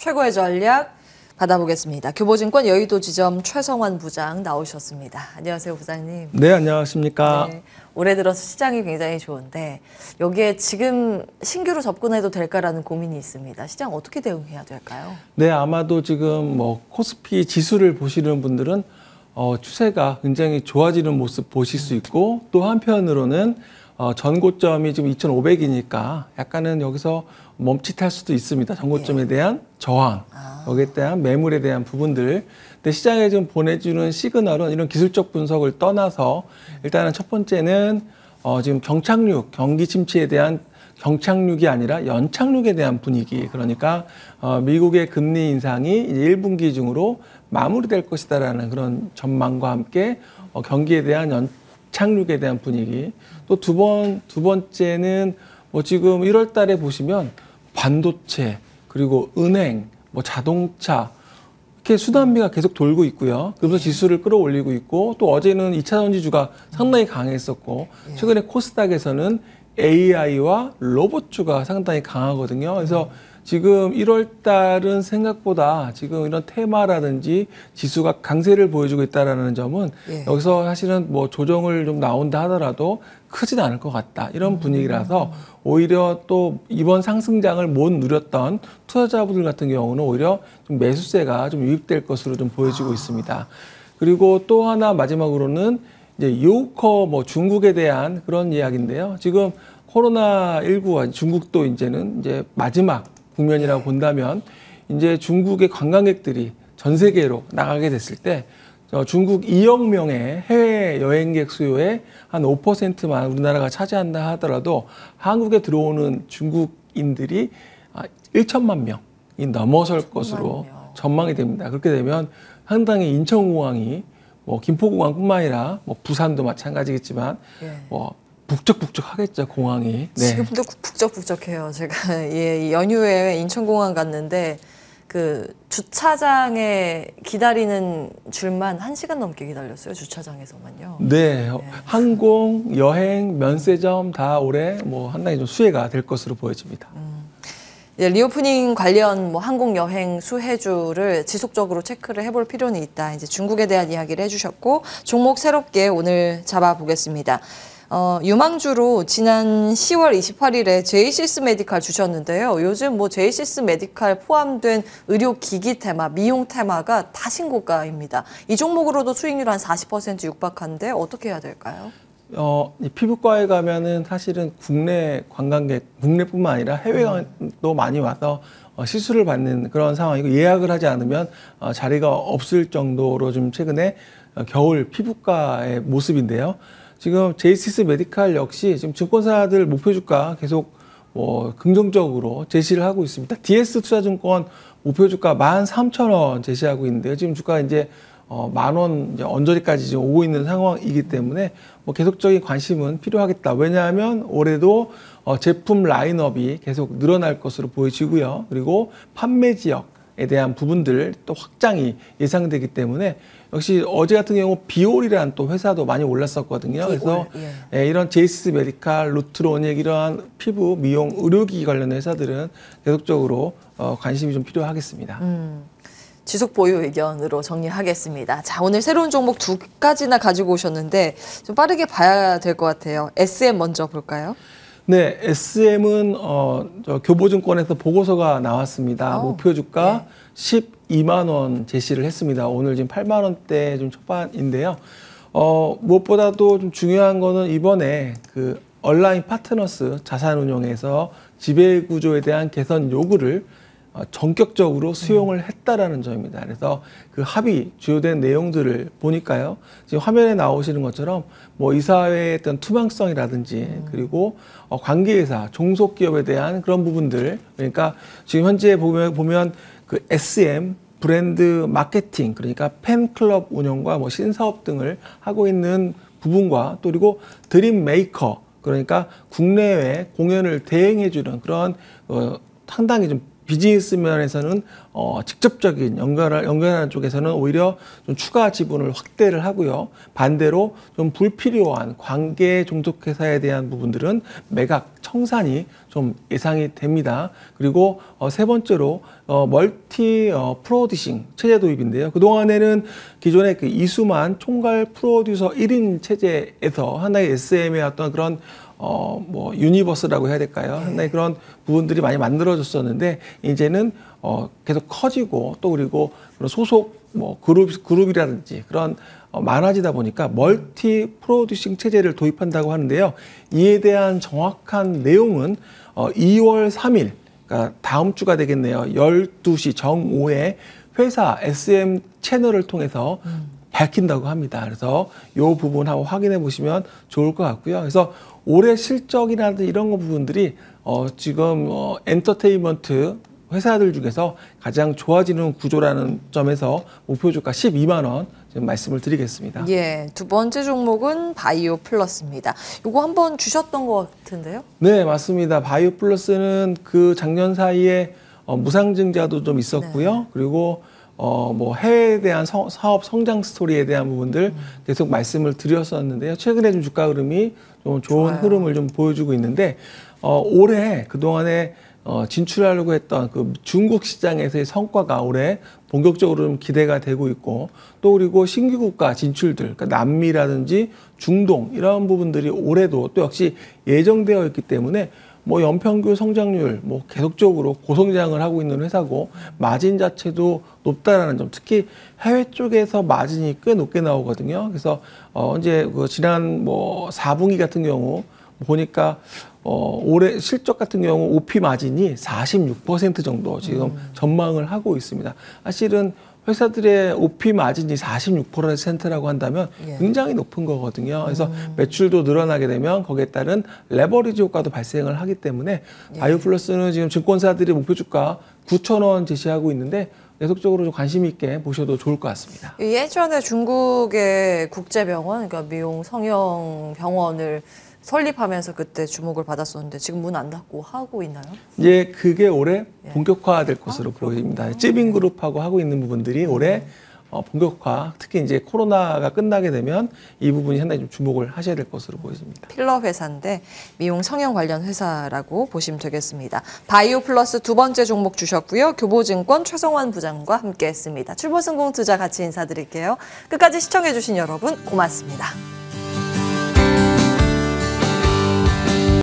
최고의 전략 받아보겠습니다. 교보증권 여의도 지점 최성환 부장 나오셨습니다. 안녕하세요, 부장님. 네, 안녕하십니까. 네, 올해 들어서 시장이 굉장히 좋은데 여기에 지금 신규로 접근해도 될까라는 고민이 있습니다. 시장 어떻게 대응해야 될까요? 네, 아마도 지금 코스피 지수를 보시는 분들은 추세가 굉장히 좋아지는 모습 보실 수 있고, 또 한편으로는 전고점이 지금 2,500이니까 약간은 여기서 멈칫할 수도 있습니다. 전고점에 대한 저항, 여기에 대한 매물에 대한 부분들. 근데 시장에 지금 보내주는 시그널은 이런 기술적 분석을 떠나서 일단은 첫 번째는 지금 경착륙, 경기 침체에 대한 경착륙이 아니라 연착륙에 대한 분위기. 그러니까 미국의 금리 인상이 이제 1분기 중으로 마무리될 것이다라는 그런 전망과 함께 경기에 대한 연착륙에 대한 분위기. 또 두 번째는 지금 1월 달에 보시면 반도체, 그리고 은행, 자동차, 이렇게 수단비가 계속 돌고 있고요. 그러면서 지수를 끌어올리고 있고, 또 어제는 2차 전지주가 상당히 강했었고, 최근에 코스닥에서는 AI와 로봇주가 상당히 강하거든요. 그래서 지금 1월 달은 생각보다 지금 이런 테마라든지 지수가 강세를 보여주고 있다는 점은 여기서 사실은 조정을 좀 나온다 하더라도 크진 않을 것 같다. 이런 분위기라서 오히려 또 이번 상승장을 못 누렸던 투자자분들 같은 경우는 오히려 좀 매수세가 좀 유입될 것으로 좀 보여지고 있습니다. 그리고 또 하나 마지막으로는 이제 요커 중국에 대한 그런 이야기인데요. 지금 코로나19와 중국도 이제는 이제 마지막 국면이라고 본다면 이제 중국의 관광객들이 전 세계로 나가게 됐을 때 중국 2억 명의 해외 여행객 수요의 한 5%만 우리나라가 차지한다 하더라도 한국에 들어오는 중국인들이 1천만 명이 넘어설 것으로 전망이 됩니다. 그렇게 되면 상당히 인천공항이 김포공항뿐만 아니라 부산도 마찬가지겠지만 북적북적 하겠죠, 공항이. 네. 지금도 북적북적해요. 제가 이 연휴에 인천공항 갔는데 그 주차장에 기다리는 줄만 1시간 넘게 기다렸어요. 주차장에서만요. 네. 항공, 여행, 면세점 다 올해 상당히 좀 수혜가 될 것으로 보여집니다. 리오프닝 관련 항공 여행 수혜주를 지속적으로 체크를 해볼 필요는 있다. 이제 중국에 대한 이야기를 해주셨고, 종목 새롭게 오늘 잡아보겠습니다. 유망주로 지난 10월 28일에 제이시스 메디칼 주셨는데요. 요즘 제이시스 메디칼 포함된 의료기기 테마, 미용 테마가 다 신고가입니다. 이 종목으로도 수익률 한 40% 육박한데 어떻게 해야 될까요? 이 피부과에 가면은 사실은 국내 관광객, 국내뿐만 아니라 해외도 많이 와서 시술을 받는 그런 상황이고, 예약을 하지 않으면 자리가 없을 정도로 좀 최근에 겨울 피부과의 모습인데요. 지금 제이시스 메디칼 역시 지금 증권사들 목표주가 계속 긍정적으로 제시를 하고 있습니다. DS투자증권 목표주가 13,000원 제시하고 있는데요. 지금 주가 이제 10,000원 이제 언저리까지 지금 오고 있는 상황이기 때문에 계속적인 관심은 필요하겠다. 왜냐하면 올해도 제품 라인업이 계속 늘어날 것으로 보여지고요. 그리고 판매 지역에 대한 부분들 또 확장이 예상되기 때문에 역시 어제 같은 경우 비올이라는 또 회사도 많이 올랐었거든요. 그래서 이런 제이시스 메디칼, 루트로닉 이러한 피부, 미용, 의료기기 관련 회사들은 계속적으로 관심이 좀 필요하겠습니다. 지속 보유 의견으로 정리하겠습니다. 자, 오늘 새로운 종목 2가지나 가지고 오셨는데 좀 빠르게 봐야 될 것 같아요. SM 먼저 볼까요? 네, SM은 교보증권에서 보고서가 나왔습니다. 목표 주가 12만 원 제시를 했습니다. 오늘 지금 8만 원대 좀 초반인데요. 무엇보다도 좀 중요한 거는 이번에 그 얼라인 파트너스 자산운용에서 지배구조에 대한 개선 요구를 전격적으로 수용을 했다라는 점입니다. 그래서 그 합의 주요된 내용들을 보니까요. 지금 화면에 나오시는 것처럼 이사회의 어떤 투명성이라든지 그리고 관계회사, 종속기업에 대한 그런 부분들, 그러니까 지금 현재 보면 그 SM 브랜드 마케팅, 그러니까 팬클럽 운영과 신사업 등을 하고 있는 부분과 또 그리고 드림 메이커, 그러니까 국내외 공연을 대행해주는 그런 상당히 좀 비즈니스 면에서는 직접적인 연결하는 쪽에서는 오히려 좀 추가 지분을 확대를 하고요. 반대로 좀 불필요한 관계 종속회사에 대한 부분들은 매각, 청산이 좀 예상이 됩니다. 그리고 세 번째로 멀티 프로듀싱 체제 도입인데요. 그동안에는 기존의 그 이수만 총괄 프로듀서 1인 체제에서 하나의 SM의 어떤 그런 뭐 유니버스라고 해야 될까요? 하나의 그런 부분들이 많이 만들어졌었는데 이제는 계속 커지고 또 그리고 그런 소속 뭐 그룹이라든지 그런 많아지다 보니까 멀티 프로듀싱 체제를 도입한다고 하는데요. 이에 대한 정확한 내용은 2월 3일, 그러니까 다음 주가 되겠네요. 12시 정오에 회사 SM 채널을 통해서 밝힌다고 합니다. 그래서 이 부분 한번 확인해 보시면 좋을 것 같고요. 그래서 올해 실적이라든지 이런 거 부분들이 지금 엔터테인먼트 회사들 중에서 가장 좋아지는 구조라는 점에서 목표 주가 12만 원 지금 말씀을 드리겠습니다. 예, 두 번째 종목은 바이오 플러스입니다. 이거 한번 주셨던 것 같은데요? 네, 맞습니다. 바이오 플러스는 그 작년 사이에 무상증자도 좀 있었고요. 네. 그리고 뭐 해외에 대한 사업 성장 스토리에 대한 부분들 계속 말씀을 드렸었는데요. 최근에 좀 주가 흐름이 좀 좋은 좋아요. 흐름을 좀 보여주고 있는데 올해 그동안에 진출하려고 했던 그 중국 시장에서의 성과가 올해 본격적으로 좀 기대가 되고 있고 또 그리고 신규 국가 진출들, 그러니까 남미라든지 중동 이런 부분들이 올해도 또 역시 예정되어 있기 때문에 뭐 연평균 성장률 뭐 계속적으로 고성장을 하고 있는 회사고 마진 자체도 높다라는 점, 특히 해외 쪽에서 마진이 꽤 높게 나오거든요. 그래서 이제 그 지난 뭐 4분기 같은 경우 보니까 올해 실적 같은 경우 OP 마진이 46% 정도 지금 전망을 하고 있습니다. 사실은 회사들의 OP 마진이 46%라고 한다면 예. 굉장히 높은 거거든요. 그래서 매출도 늘어나게 되면 거기에 따른 레버리지 효과도 발생을 하기 때문에 바이오플러스는 지금 증권사들이 목표 주가 9,000원 제시하고 있는데 계속적으로 좀 관심 있게 보셔도 좋을 것 같습니다. 예전에 중국의 국제병원, 그러니까 미용 성형 병원을 설립하면서 그때 주목을 받았었는데 지금 문 안 닫고 하고 있나요? 이제 그게 올해 본격화될 것으로 보입니다. 찌빙그룹하고 하고 있는 부분들이 올해 본격화, 특히 이제 코로나가 끝나게 되면 이 부분이 상당히 좀 주목을 하셔야 될 것으로 보여집니다. 필러 회사인데 미용 성형 관련 회사라고 보시면 되겠습니다. 바이오 플러스 두 번째 종목 주셨고요. 교보증권 최성환 부장과 함께했습니다. 출보성공 투자 같이 인사드릴게요. 끝까지 시청해주신 여러분 고맙습니다.